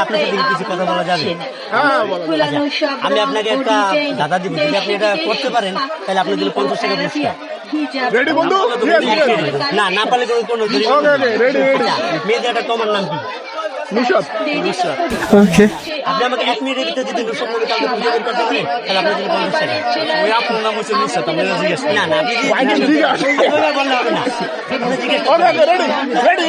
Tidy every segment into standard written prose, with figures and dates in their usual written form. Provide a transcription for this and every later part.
আপনার সাথে কিছু কথা বলা যাবে? আমি আপনাকে একটা দাদা দিব, যদি আপনি এটা করতে পারেন তাহলে আপনার জন্য 50 টাকা পুরস্কার। রেডি বন্ধু? না না পারলে কোনো রেডি। মেয়েদের একটা তোমার নাম কি? নুসরাত। ওকে আপনি আমাকে 1 মিনিটের ভিতরে যদি নুসরাত নামে কাউকে খুঁজে বের করতে পারেন তাহলে আপনার জন্য 50 টাকা। ওই আপনার নাম হচ্ছে নুসরাত, আপনি জিজ্ঞেস না না আপনি বললে হবে না, আপনি জিজ্ঞেস ওকে রেডি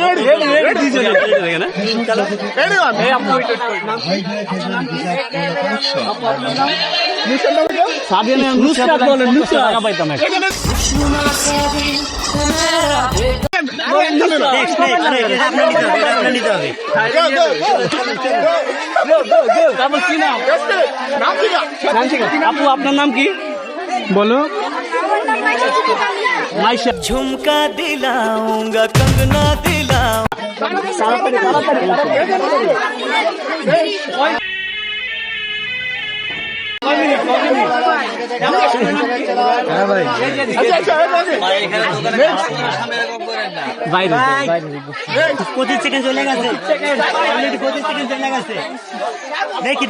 নুসরাত বলেন, নুসরাত টাকা পাইতাম একটা। আপনার নিতে হবে। তারপর কি নাম? আপু আপনার নাম কি বলো? মাইশা। झुमका दिलाऊंगा कंगना दिलाऊं। বাইরে 25 সেকেন্ড চলে গেছে, অলরেডি 25 সেকেন্ড চলে গেছে।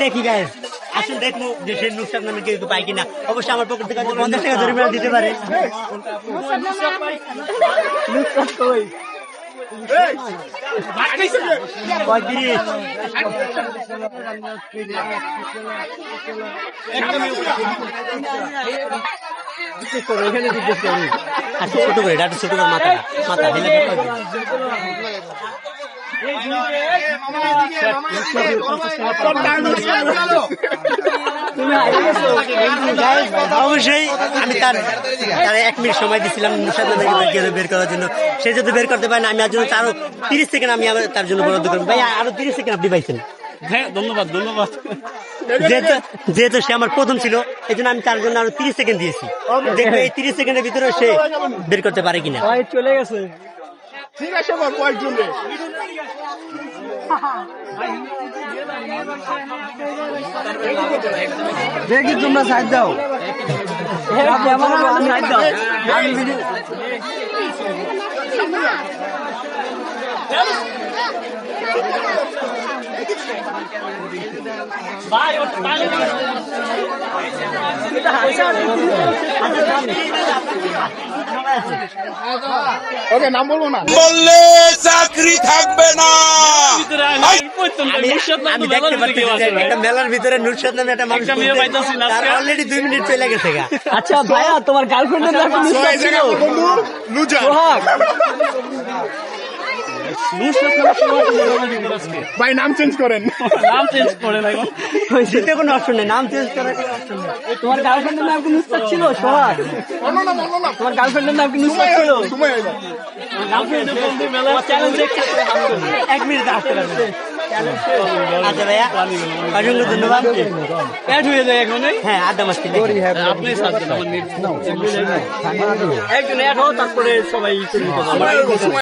দেখি গাইস, আসুন দেখবো যে সে নুসরাত নামে কেউ পাই কিনা। অবশ্যই আমার পকেট থেকে 50 টাকা জরিমানা দিতে পারে। আচ্ছা ছোট করে এটা ছোট করে মাথা হেলে অবশ্যই আমি তার 1 মিনিট সময় দিচ্ছিলাম নুসরাত নামে বের করার জন্য। সে যদি বের করতে পারে না, আমি আর জন্য আরো 30 সেকেন্ড আমি তার জন্য বরাদ্দ করবো। ভাই আরো 30 সেকেন্ড আপনি পাইছেন। হ্যাঁ ধন্যবাদ। যেহেতু সে আমার প্রথম ছিল, এই জন্য আমি তার জন্য আরো 30 সেকেন্ড দিয়েছি। দেখবো এই 30 সেকেন্ডের ভিতরে সে বের করতে পারে কিনা। চলে গেছে। ঠিক আছে কয়েকজন দেখি তোমরা সাইড দাও। ওকে নাম বলবো না বললে চাকরি থাকবে না। আমি দেখতে পাচ্ছি যে একটা মেলার ভিতরে নুসরাত নামে একটা মানুষ তার অলরেডি 2 মিনিট চলে গেছে। আচ্ছা ভাইয়া, তোমার গার্লফ্রেন্ডের নাম কি? নুসরাত ছিল? বন্ধু লুজা। সোহাগ। নুসরাত নামে সোহাগ বলার ভিতর আজকে। ভাই নাম চেঞ্জ করেন। নাম চেঞ্জ করে না এখন। দিতে কোনো অপশন নেই, নাম চেঞ্জ করার কোনো অপশন নেই। তোমার গার্লফ্রেন্ডের নাম কি নুসরাত ছিল? সোহাগ। না তোমার গার্লফ্রেন্ডের নাম কি নুসরাত ছিল? তুমি গার্লফ্রেন্ডের বন্ধু মেলা চ্যালেঞ্জ দেখতে 1 মিনিট আসতে লাগবে। আচ্ছা ভাইয়া অসংখ্য ধন্যবাদ। অ্যাড হয়ে যায় এখন। হ্যাঁ আড্ডা মাস্তি আপনি সাথে একজন অ্যাড হও, তারপরে সবাই